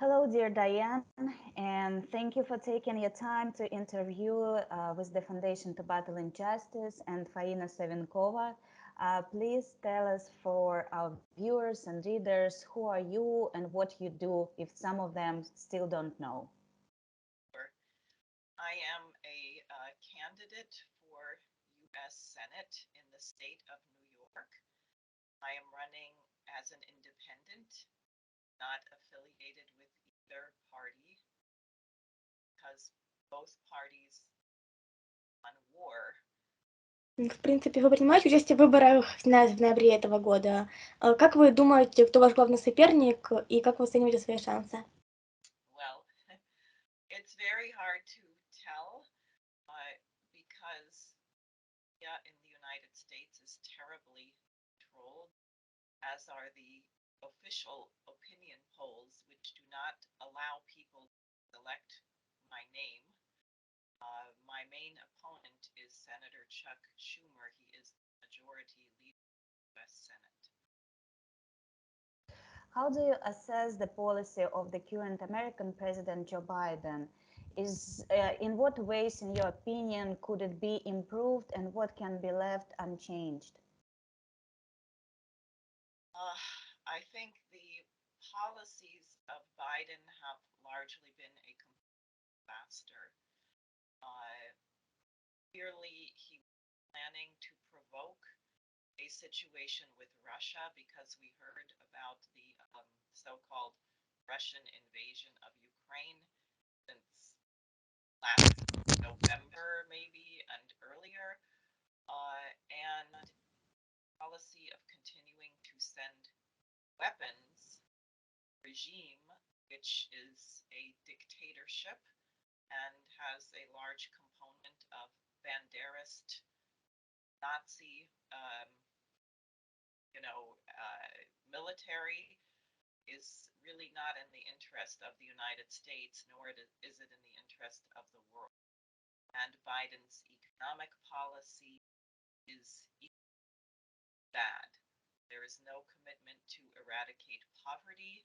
Hello, dear Diane, and thank you for taking your time to interview with the Foundation to Battle Injustice and Faina Savinkova. Please tell us for our viewers and readers, who are you and what you do, if some of them still don't know. I am a candidate for U.S. Senate in the state of New York. I am running as an independent, not affiliated with either party, because both parties on war. В принципе, вы принимаете участие в выборах в ноябре этого года. Как вы думаете, кто ваш главный соперник и как вы оцениваете свои шансы? Well, it's very hard to tell because in the United States is terribly controlled, as are the official opinion polls, which do not allow people to select my name. My main opponent is Senator Chuck Schumer. He is the majority leader of the U.S. Senate. How do you assess the policy of the current American President Joe Biden? In what ways, in your opinion, could it be improved and what can be left unchanged? I think the policies of Biden have largely been a complete disaster. Clearly, he was planning to provoke a situation with Russia because we heard about the so-called Russian invasion of Ukraine since last November, maybe, and earlier, and policy of continuing to send weapons regime, which is a dictatorship and has a large component of Banderist Nazi, military, is really not in the interest of the United States, nor is it in the interest of the world. And Biden's economic policy is bad. There is no commitment to eradicate poverty.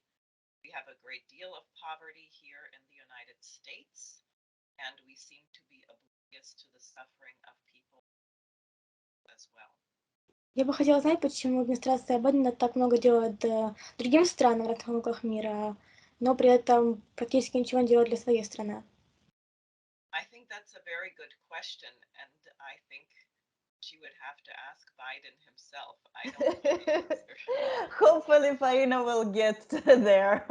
We have a great deal of poverty here in the United States, and we seem to be oblivious to the suffering of people as well. Я бы хотела знать, почему администрация Байдена так много делает другим странам в разных уголках мира, но при этом практически ничего не делает для своей страны. I think that's a very good question, and I think she would have to ask Biden himself. I don't know the answer. Hopefully, Faina will get there.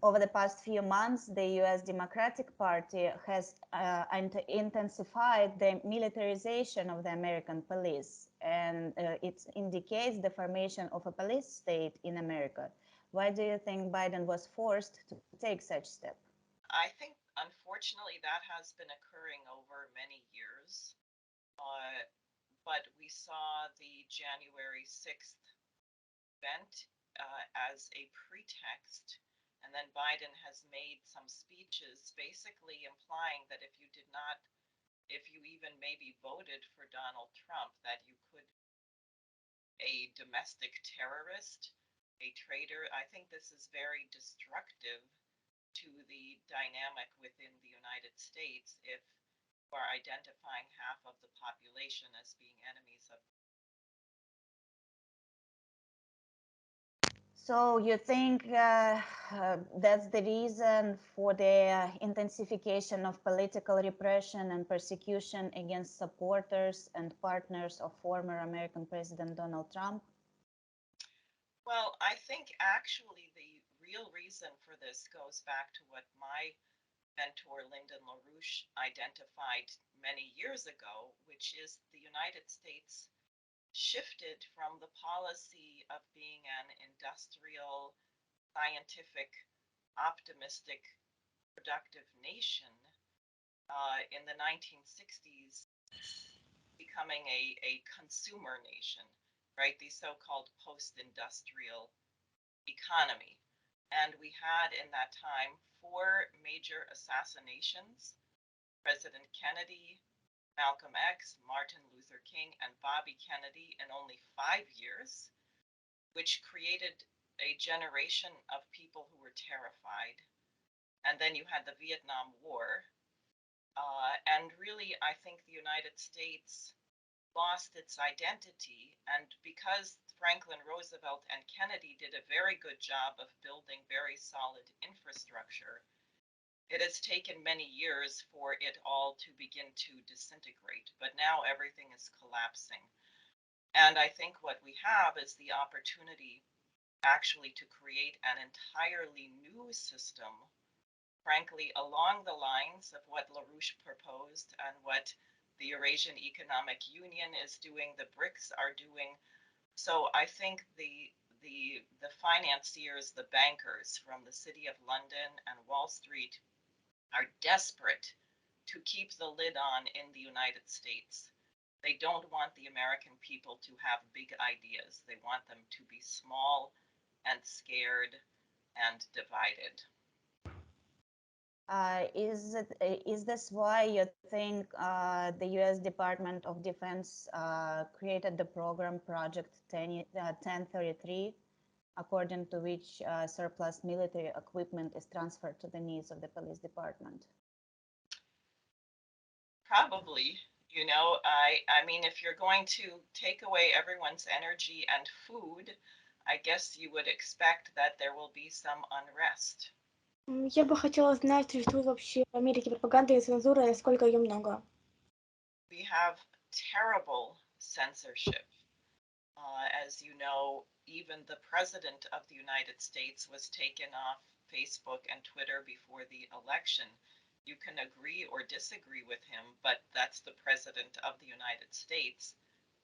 Over the past few months, the US Democratic Party has intensified the militarization of the American police, and it indicates the formation of a police state in America. Why do you think Biden was forced to take such step? I think, unfortunately, that has been occurring over many years. But we saw the January 6th event as a pretext. And then Biden has made some speeches basically implying that if you even maybe voted for Donald Trump, that you could be a domestic terrorist, a traitor. I think this is very destructive to the dynamic within the United States if you are identifying half of the population as being enemies of. So you think that's the reason for the intensification of political repression and persecution against supporters and partners of former American President Donald Trump? Well, I think actually the real reason for this goes back to what my mentor Lyndon LaRouche identified many years ago, which is the United States shifted from the policy of being an industrial, scientific, optimistic, productive nation in the 1960s, becoming a consumer nation, right? The so-called post-industrial economy. And we had in that time 4 major assassinations: President Kennedy, Malcolm X, Martin Luther King, and Bobby Kennedy in only 5 years, which created a generation of people who were terrified. And then you had the Vietnam War. And really, I think the United States lost its identity. And because Franklin Roosevelt and Kennedy did a very good job of building very solid infrastructure, it has taken many years for it all to begin to disintegrate. But now everything is collapsing. And I think what we have is the opportunity actually to create an entirely new system, frankly, along the lines of what LaRouche proposed and what the Eurasian Economic Union is doing, the BRICS are doing. So I think the financiers, the bankers from the City of London and Wall Street are desperate to keep the lid on in the United States. They don't want the American people to have big ideas. They want them to be small and scared and divided. Is this why you think the U.S. Department of Defense created the program Project 1033, according to which surplus military equipment is transferred to the needs of the police department? Probably. You know, I mean, if you're going to take away everyone's energy and food, I guess you would expect that there will be some unrest. Я бы хотела знать, существует вообще в Америке пропаганда и цензура, и сколько ее много. We have terrible censorship. As you know, even the President of the United States was taken off Facebook and Twitter before the election. You can agree or disagree with him, but that's the President of the United States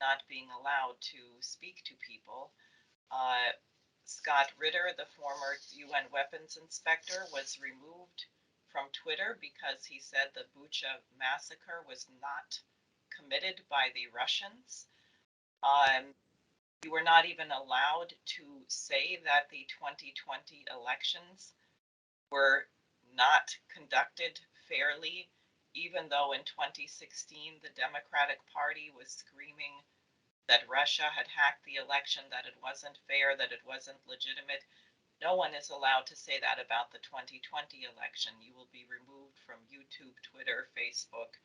not being allowed to speak to people. Scott Ritter, the former UN weapons inspector, was removed from Twitter because he said the Bucha massacre was not committed by the Russians. We were not even allowed to say that the 2020 elections were not conducted fairly, even though in 2016 the Democratic Party was screaming that Russia had hacked the election, that it wasn't fair, that it wasn't legitimate. No one is allowed to say that about the 2020 election. You will be removed from YouTube, Twitter, Facebook,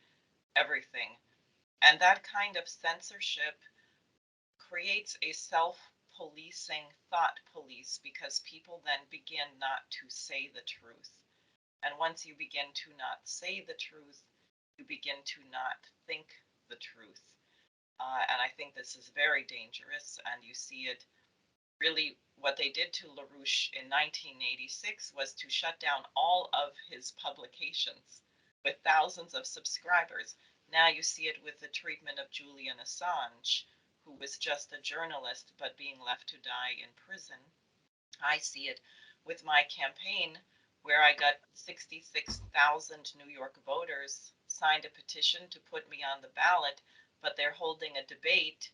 everything. And that kind of censorship creates a self-policing thought police, because people then begin not to say the truth. And once you begin to not say the truth, you begin to not think the truth. And I think this is very dangerous, and you see it really. What they did to LaRouche in 1986 was to shut down all of his publications with thousands of subscribers. Now you see it with the treatment of Julian Assange, who was just a journalist but being left to die in prison. I see it with my campaign, where I got 66,000 New York voters signed a petition to put me on the ballot, but they're holding a debate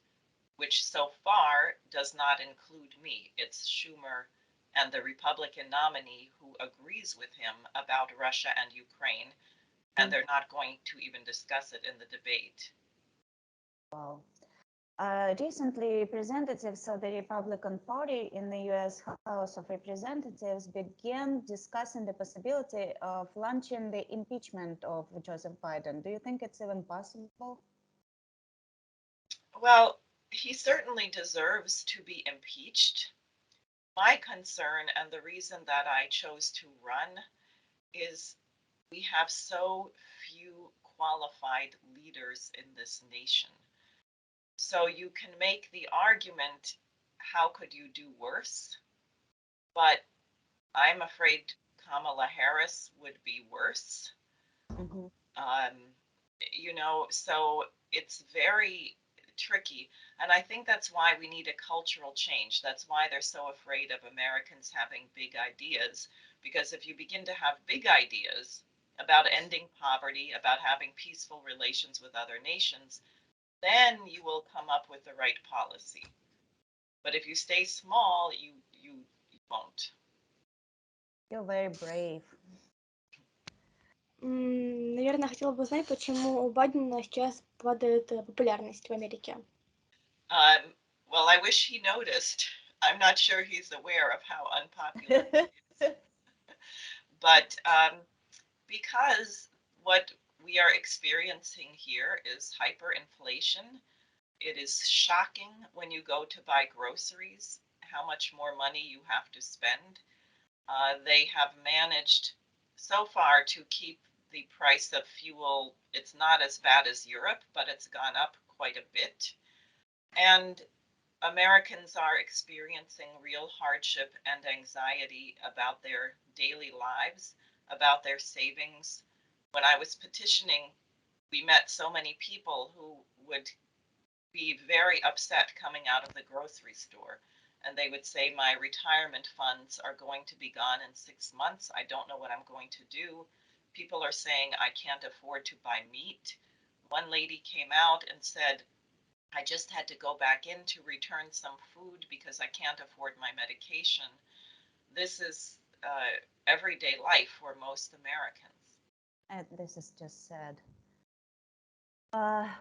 which so far does not include me. It's Schumer and the Republican nominee who agrees with him about Russia and Ukraine, and they're not going to even discuss it in the debate. Wow. Recently, representatives of the Republican Party in the U.S. House of Representatives began discussing the possibility of launching the impeachment of Joseph Biden. Do you think it's even possible? Well, he certainly deserves to be impeached. My concern, and the reason that I chose to run, is we have so few qualified leaders in this nation. So you can make the argument, how could you do worse? But I'm afraid Kamala Harris would be worse. Mm-hmm. You know, so it's very tricky. And I think that's why we need a cultural change. That's why they're so afraid of Americans having big ideas. Because if you begin to have big ideas about ending poverty, about having peaceful relations with other nations, then you will come up with the right policy. But if you stay small, you won't. You're very brave. Наверное, хотела бы знать, почему у Байдена сейчас падает популярность в Америке. Well, I wish he noticed. I'm not sure he's aware of how unpopular it is. But because what we are experiencing here is hyperinflation. It is shocking when you go to buy groceries how much more money you have to spend. They have managed so far to keep the price of fuel. It's not as bad as Europe, but it's gone up quite a bit. And Americans are experiencing real hardship and anxiety about their daily lives, about their savings. When I was petitioning, we met so many people who would be very upset coming out of the grocery store. And they would say, my retirement funds are going to be gone in 6 months. I don't know what I'm going to do. People are saying, I can't afford to buy meat. One lady came out and said, I just had to go back in to return some food because I can't afford my medication. This is everyday life for most Americans. And this is just sad.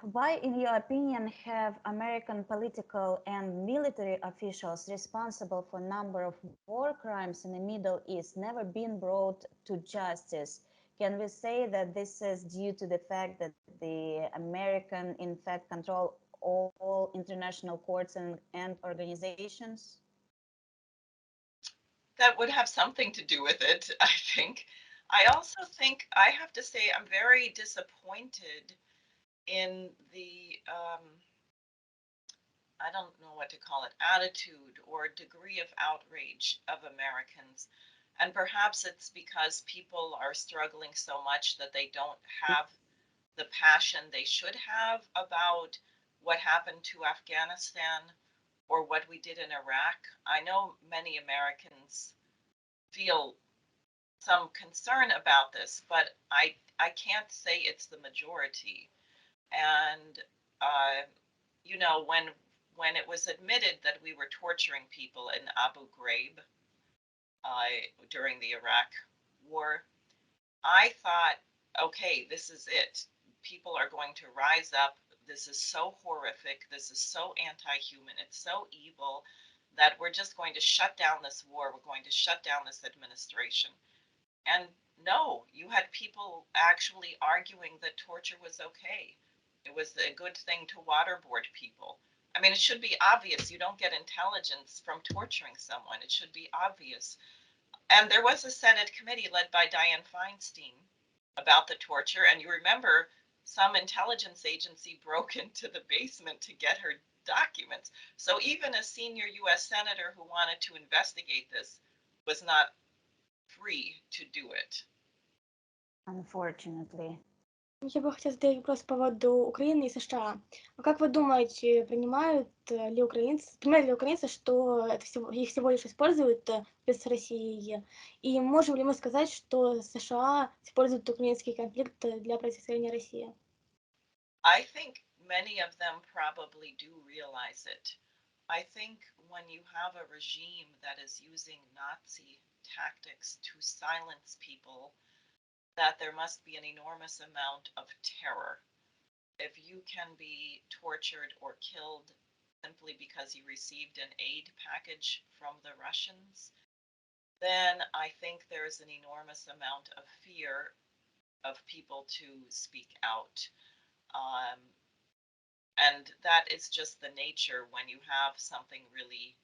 Why, in your opinion, have American political and military officials responsible for a number of war crimes in the Middle East never been brought to justice? Can we say that this is due to the fact that the American, in fact, control all international courts and organizations? That would have something to do with it, I think. I also think I have to say I'm very disappointed in the I don't know what to call it, attitude or degree of outrage of Americans. And perhaps it's because people are struggling so much that they don't have the passion they should have about what happened to Afghanistan or what we did in Iraq. I know many Americans feel some concern about this, but I can't say it's the majority. And you know, when it was admitted that we were torturing people in Abu Ghraib during the Iraq War, I thought, okay, this is it. People are going to rise up. This is so horrific. This is so anti-human. It's so evil that we're just going to shut down this war. We're going to shut down this administration. And no, you had people actually arguing that torture was okay. It was a good thing to waterboard people. I mean, it should be obvious. You don't get intelligence from torturing someone. It should be obvious. And there was a Senate committee led by Dianne Feinstein about the torture. And you remember some intelligence agency broke into the basement to get her documents. So even a senior US senator who wanted to investigate this was not free to do it. Unfortunately. Я бы хотела задать вопрос по поводу Украины и США. А как вы думаете, понимают ли украинцы, что это их всего лишь используют без России? И можем ли мы сказать, что США используют украинский конфликт для противостояния России? I think many of them probably do realize it. I think when you have a regime that is using Nazi tactics to silence people, that there must be an enormous amount of terror. If you can be tortured or killed simply because you received an aid package from the Russians, then I think there's an enormous amount of fear of people to speak out. And that is just the nature when you have something really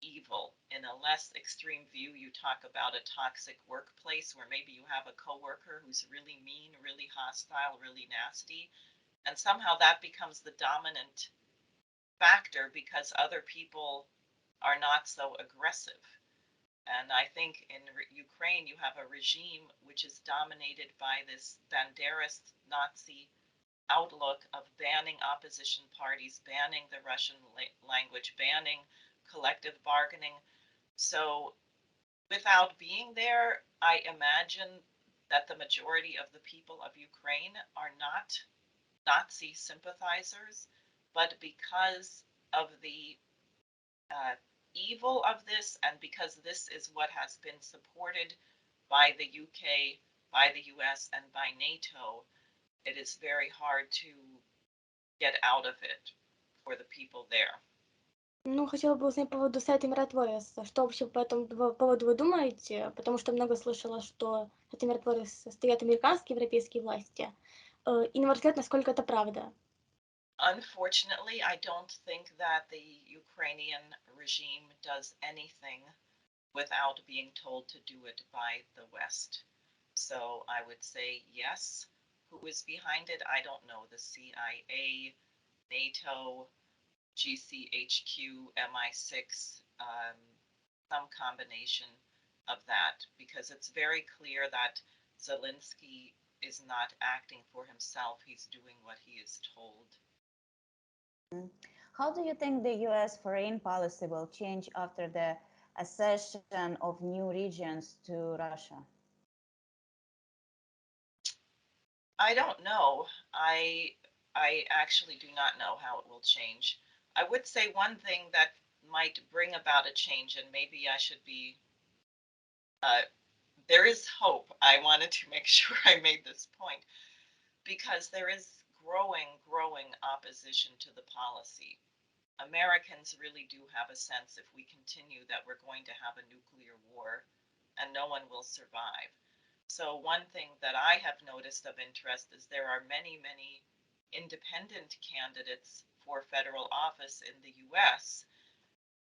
evil. In a less extreme view, you talk about a toxic workplace where maybe you have a coworker who's really mean, really hostile, really nasty, and somehow that becomes the dominant factor because other people are not so aggressive. And I think in Ukraine, you have a regime which is dominated by this Banderist Nazi outlook of banning opposition parties, banning the Russian language, banning collective bargaining. So without being there, I imagine that the majority of the people of Ukraine are not Nazi sympathizers, but because of the evil of this and because this is what has been supported by the UK, by the US, and by NATO, it is very hard to get out of it for the people there. Ну, хотела бы узнать по поводу сайта «Миротворец». Что вообще по этому поводу вы думаете? Потому что много слышала, что это «Миротворец» стоят американские, европейские власти. И, на ваш взгляд, насколько это правда? Unfortunately, I don't think that the Ukrainian regime does anything without being told to do it by the West. So I would say yes. Who is behind it? I don't know. The CIA, NATO, GCHQ, MI6, some combination of that, because it's very clear that Zelensky is not acting for himself. He's doing what he is told. How do you think the US foreign policy will change after the accession of new regions to Russia? I don't know. I actually do not know how it will change. I would say one thing that might bring about a change, and maybe I should be, there is hope. I wanted to make sure I made this point, because there is growing opposition to the policy. Americans really do have a sense, if we continue, that we're going to have a nuclear war and no one will survive. So one thing that I have noticed of interest is there are many independent candidates for federal office in the US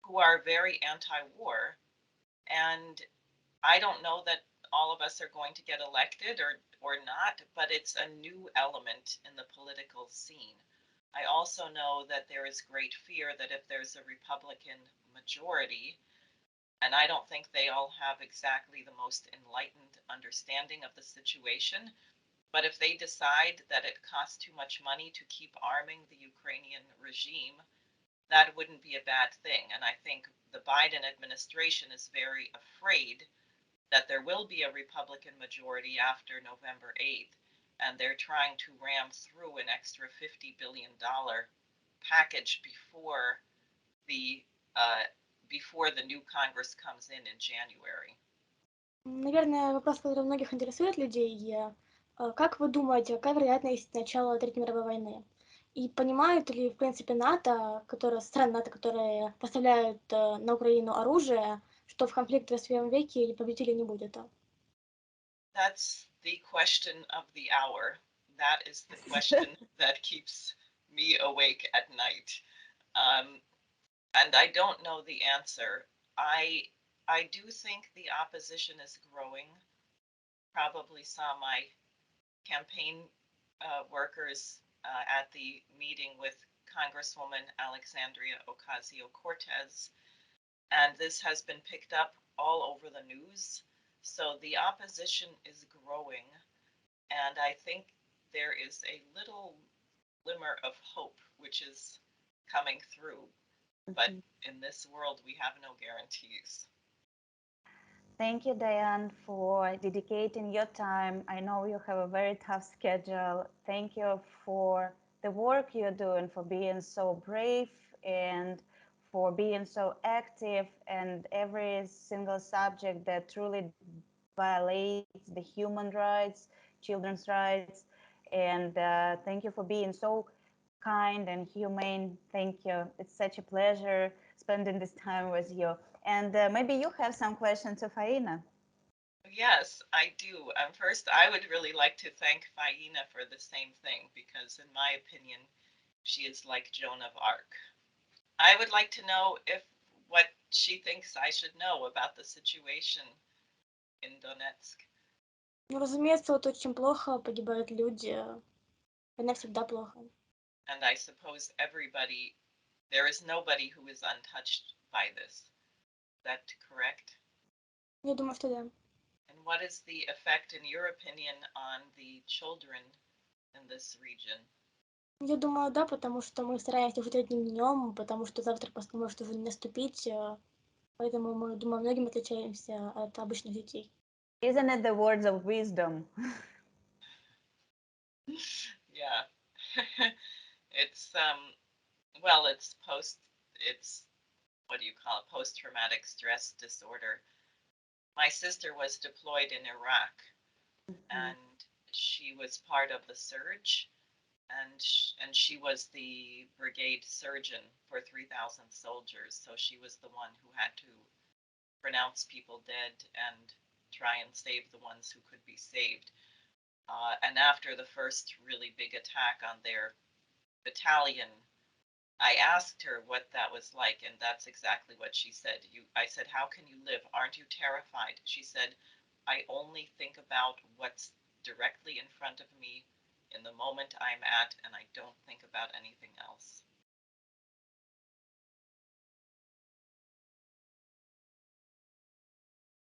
who are very anti-war, and I don't know that all of us are going to get elected or not, but it's a new element in the political scene. I also know that there is great fear that if there's a Republican majority, and I don't think they all have exactly the most enlightened understanding of the situation, but if they decide that it costs too much money to keep arming the Ukrainian regime, that wouldn't be a bad thing. And I think the Biden administration is very afraid that there will be a Republican majority after November 8th, and they're trying to ram through an extra $50 billion package the before the new Congress comes in January. Наверное, вопрос, который многих интересует людей. Как вы думаете, какая вероятность начала Третьей мировой войны? И понимают ли, в принципе, страны НАТО, которые поставляют на Украину оружие, что в конфликт в 21 веке победителей не будет? That's the question of the hour. That is the question that keeps me awake at night. And I don't know the answer. I do think the opposition is growing. Probably saw my campaign workers at the meeting with Congresswoman Alexandria Ocasio-Cortez, and this has been picked up all over the news. So the opposition is growing, and I think there is a little glimmer of hope which is coming through. But in this world, we have no guarantees. Thank you, Diane, for dedicating your time. I know you have a very tough schedule. Thank you for the work you're doing, for being so brave and for being so active, and every single subject that truly violates the human rights, children's rights. And thank you for being so kind and humane. Thank you. It's such a pleasure spending this time with you. And maybe you have some questions to Faina. Yes, I do. First, I would really like to thank Faina for the same thing, because in my opinion, she is like Joan of Arc. I would like to know what she thinks I should know about the situation in Donetsk. Ну, разумеется, вот очень плохо, погибают люди. Война всегда плохо. And I suppose there is nobody who is untouched by this. Is that correct? Я думаю, что да. And what is the effect, in your opinion, on the children in this region? Я думаю, да, потому что мы стараемся жить одним днем, потому что завтра просто может уже не наступить. Поэтому мы, думаю, многим отличаемся от обычных детей. Isn't it the words of wisdom? Yeah. It's well, it's what do you call it, post-traumatic stress disorder. My sister was deployed in Iraq, and she was part of the surge, and she was the brigade surgeon for 3,000 soldiers. So she was the one who had to pronounce people dead and try and save the ones who could be saved. And after the first really big attack on their battalion, I asked her what that was like, and that's exactly what she said. I said, "How can you live? Aren't you terrified?" She said, "I only think about what's directly in front of me in the moment I'm at, and I don't think about anything else."